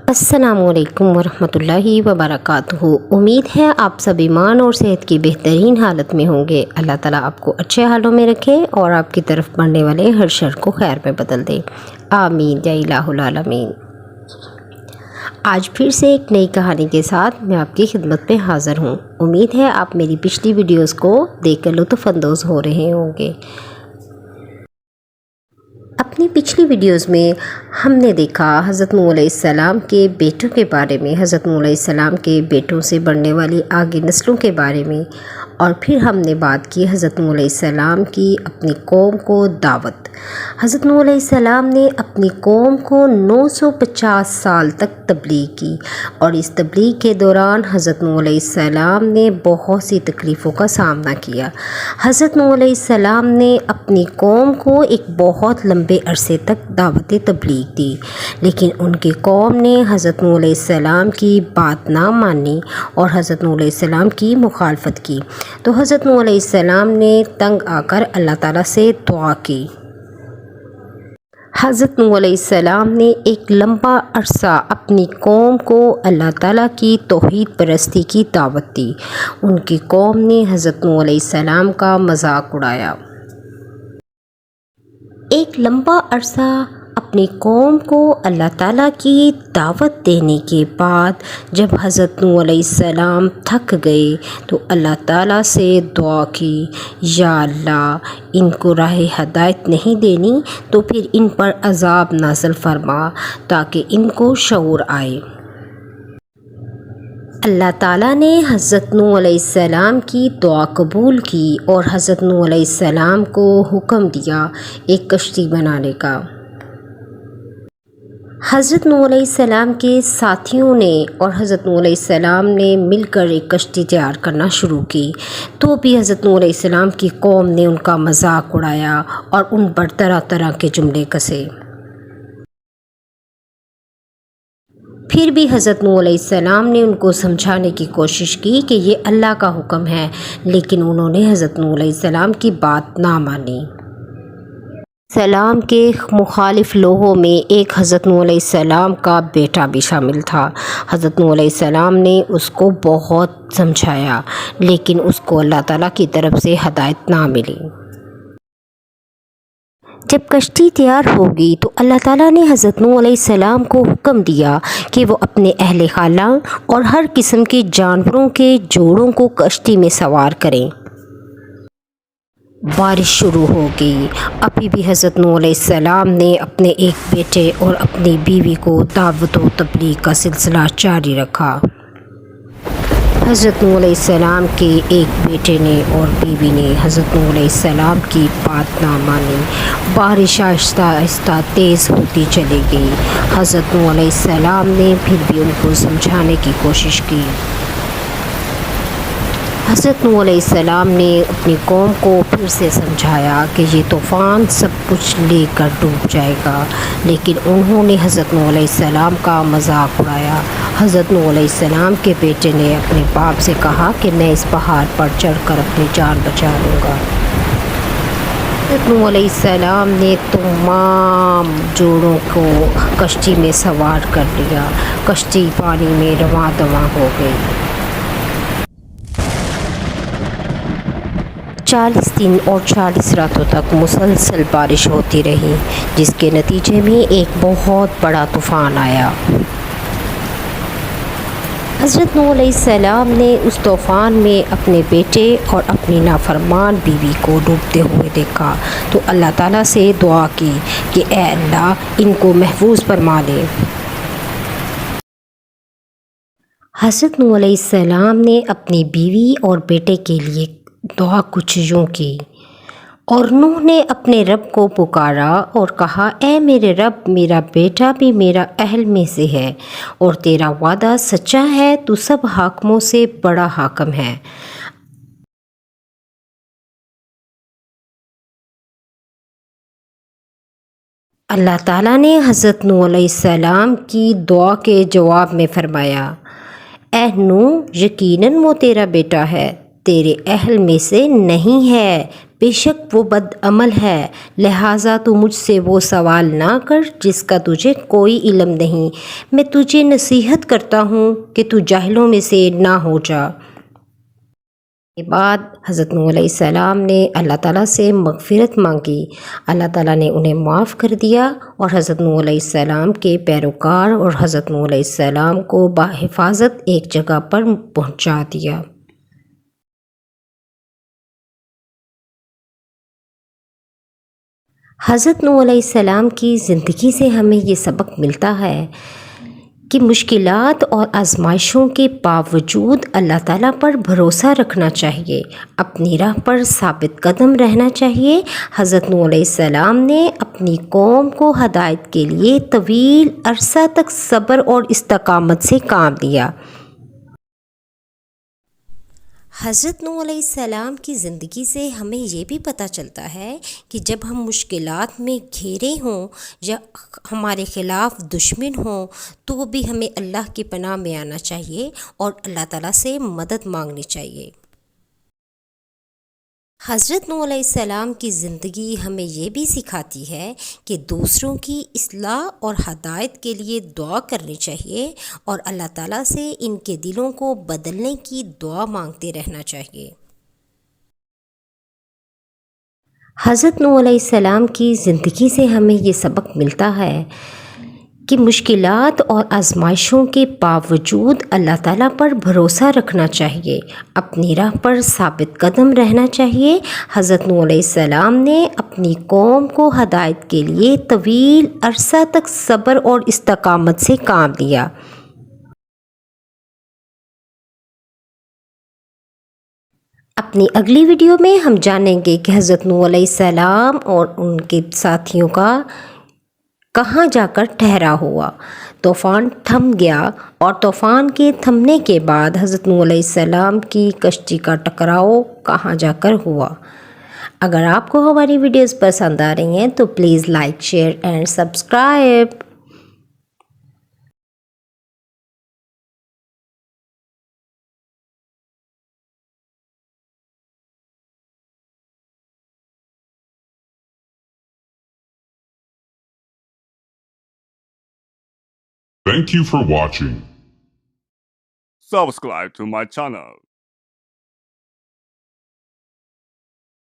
السلام علیکم ورحمۃ اللہ وبرکاتہ۔ امید ہے آپ سب ایمان اور صحت کی بہترین حالت میں ہوں گے۔ اللہ تعالیٰ آپ کو اچھے حالوں میں رکھے اور آپ کی طرف بڑھنے والے ہر شر کو خیر میں بدل دے، آمین یا الہ العالمین۔ آج پھر سے ایک نئی کہانی کے ساتھ میں آپ کی خدمت میں حاضر ہوں۔ امید ہے آپ میری پچھلی ویڈیوز کو دیکھ کر لطف اندوز ہو رہے ہوں گے۔ اپنی پچھلی ویڈیوز میں ہم نے دیکھا حضرت نوح علیہ السلام کے بیٹوں کے بارے میں، حضرت نوح علیہ السلام کے بیٹوں سے بڑھنے والی آگے نسلوں کے بارے میں، اور پھر ہم نے بات کی حضرت نوح علیہ السلام کی اپنی قوم کو دعوت۔ حضرت نوح علیہ السلام نے اپنی قوم کو 950 سال تک تبلیغ کی، اور اس تبلیغ کے دوران حضرت نوح علیہ السلام نے بہت سی تکلیفوں کا سامنا کیا۔ حضرت نوح علیہ السلام نے اپنی قوم کو ایک بہت لمبے عرصے تک دعوت تبلیغ دی، لیکن ان کی قوم نے حضرت نوح علیہ السلام کی بات نہ مانی اور حضرت نوح علیہ السلام کی مخالفت کی، تو حضرت نوح علیہ السلام نے تنگ آ کر اللہ تعالیٰ سے دعا کی۔ حضرت نوح علیہ السلام نے ایک لمبا عرصہ اپنی قوم کو اللہ تعالیٰ کی توحید پرستی کی دعوت دی۔ ان کی قوم نے حضرت نوح علیہ السلام کا مذاق اڑایا۔ ایک لمبا عرصہ اپنی قوم کو اللہ تعالیٰ کی دعوت دینے کے بعد جب حضرت نوح علیہ السلام تھک گئے تو اللہ تعالیٰ سے دعا کی، یا اللہ ان کو راہ ہدایت نہیں دینی تو پھر ان پر عذاب نازل فرما تاکہ ان کو شعور آئے۔ اللہ تعالیٰ نے حضرت نوح علیہ السلام کی دعا قبول کی اور حضرت نوح علیہ السلام کو حکم دیا ایک کشتی بنانے کا۔ حضرت نوح علیہ السلام کے ساتھیوں نے اور حضرت نوح علیہ السلام نے مل کر ایک کشتی تیار کرنا شروع کی، تو بھی حضرت نوح علیہ السلام کی قوم نے ان کا مذاق اڑایا اور ان پر طرح طرح کے جملے کسے۔ پھر بھی حضرت نوح علیہ السلام نے ان کو سمجھانے کی کوشش کی کہ یہ اللہ کا حکم ہے، لیکن انہوں نے حضرت نوح علیہ السلام کی بات نہ مانی۔ سلام کے مخالف لوگوں میں ایک حضرت نوح علیہ السلام کا بیٹا بھی شامل تھا۔ حضرت نوح علیہ السلام نے اس کو بہت سمجھایا، لیکن اس کو اللہ تعالیٰ کی طرف سے ہدایت نہ ملی۔ جب کشتی تیار ہوگی تو اللہ تعالیٰ نے حضرت نوح علیہ السلام کو حکم دیا کہ وہ اپنے اہل خانہ اور ہر قسم کے جانوروں کے جوڑوں کو کشتی میں سوار کریں۔ بارش شروع ہو گئی۔ ابھی بھی حضرت نوح علیہ السلام نے اپنے ایک بیٹے اور اپنی بیوی کو دعوت و تبلیغ کا سلسلہ جاری رکھا۔ حضرت نوح علیہ السلام کے ایک بیٹے نے اور بیوی نے حضرت نوح علیہ السلام کی بات نہ مانی۔ بارش آہستہ آہستہ تیز ہوتی چلی گئی۔ حضرت نوح علیہ السلام نے پھر بھی ان کو سمجھانے کی کوشش کی۔ حضرت نوح علیہ السلام نے اپنی قوم کو پھر سے سمجھایا کہ یہ طوفان سب کچھ لے کر ڈوب جائے گا، لیکن انہوں نے حضرت نوح علیہ السلام کا مذاق اڑایا۔ حضرت نوح علیہ السلام کے بیٹے نے اپنے باپ سے کہا کہ میں اس پہاڑ پر چڑھ کر اپنی جان بچا لوں گا۔ حضرت نوح علیہ السلام نے تمام جوڑوں کو کشتی میں سوار کر لیا۔ کشتی پانی میں رواں دواں ہو گئی۔ 40 دن اور 40 راتوں تک مسلسل بارش ہوتی رہی، جس کے نتیجے میں ایک بہت بڑا طوفان آیا۔ حضرت نوح علیہ السلام نے اس طوفان میں اپنے بیٹے اور اپنی نافرمان بیوی کو ڈوبتے ہوئے دیکھا، تو اللہ تعالیٰ سے دعا کی کہ اے اللہ ان کو محفوظ فرما دے۔ حضرت نوح علیہ السلام نے اپنی بیوی اور بیٹے کے لیے دعا کچھ یوں کی، اور نوح نے اپنے رب کو پکارا اور کہا، اے میرے رب، میرا بیٹا بھی میرا اہل میں سے ہے، اور تیرا وعدہ سچا ہے، تو سب حاکموں سے بڑا حاکم ہے۔ اللہ تعالیٰ نے حضرت نوح علیہ السلام کی دعا کے جواب میں فرمایا، اے نوح، یقیناً وہ تیرا بیٹا ہے، تیرے اہل میں سے نہیں ہے، بے شک وہ بد عمل ہے، لہٰذا تو مجھ سے وہ سوال نہ کر جس کا تجھے کوئی علم نہیں۔ میں تجھے نصیحت کرتا ہوں کہ تو جاہلوں میں سے نہ ہو جا۔ کے بعد حضرت نوح علیہ السلام نے اللہ تعالیٰ سے مغفرت مانگی، اللہ تعالیٰ نے انہیں معاف کر دیا اور حضرت نوح علیہ السلام کے پیروکار اور حضرت نوح علیہ السلام کو بحفاظت ایک جگہ پر پہنچا دیا۔ حضرت نوح علیہ السلام کی زندگی سے ہمیں یہ سبق ملتا ہے کہ مشکلات اور آزمائشوں کے باوجود اللہ تعالیٰ پر بھروسہ رکھنا چاہیے، اپنی راہ پر ثابت قدم رہنا چاہیے۔ حضرت نوح علیہ السلام نے اپنی قوم کو ہدایت کے لیے طویل عرصہ تک صبر اور استقامت سے کام لیا۔ حضرت نوح علیہ السلام کی زندگی سے ہمیں یہ بھی پتہ چلتا ہے کہ جب ہم مشکلات میں گھیرے ہوں یا ہمارے خلاف دشمن ہوں تو بھی ہمیں اللہ کی پناہ میں آنا چاہیے اور اللہ تعالیٰ سے مدد مانگنی چاہیے۔ حضرت نوح علیہ السلام کی زندگی ہمیں یہ بھی سکھاتی ہے کہ دوسروں کی اصلاح اور ہدایت کے لیے دعا کرنی چاہیے اور اللہ تعالیٰ سے ان کے دلوں کو بدلنے کی دعا مانگتے رہنا چاہیے۔ حضرت نوح علیہ السلام کی زندگی سے ہمیں یہ سبق ملتا ہے کہ مشکلات اور آزمائشوں کے باوجود اللہ تعالیٰ پر بھروسہ رکھنا چاہیے، اپنی راہ پر ثابت قدم رہنا چاہیے۔ حضرت نوح علیہ السلام نے اپنی قوم کو ہدایت کے لیے طویل عرصہ تک صبر اور استقامت سے کام لیا۔ اپنی اگلی ویڈیو میں ہم جانیں گے کہ حضرت نوح علیہ السلام اور ان کے ساتھیوں کا کہاں جا کر ٹھہرا ہوا۔ طوفان تھم گیا اور طوفان کے تھمنے کے بعد حضرت نوح علیہ السلام کی کشتی کا ٹکراؤ کہاں جا کر ہوا۔ اگر آپ کو ہماری ویڈیوز پسند آ رہی ہیں تو please like, share and subscribe. Thank you for watching. Subscribe to my channel.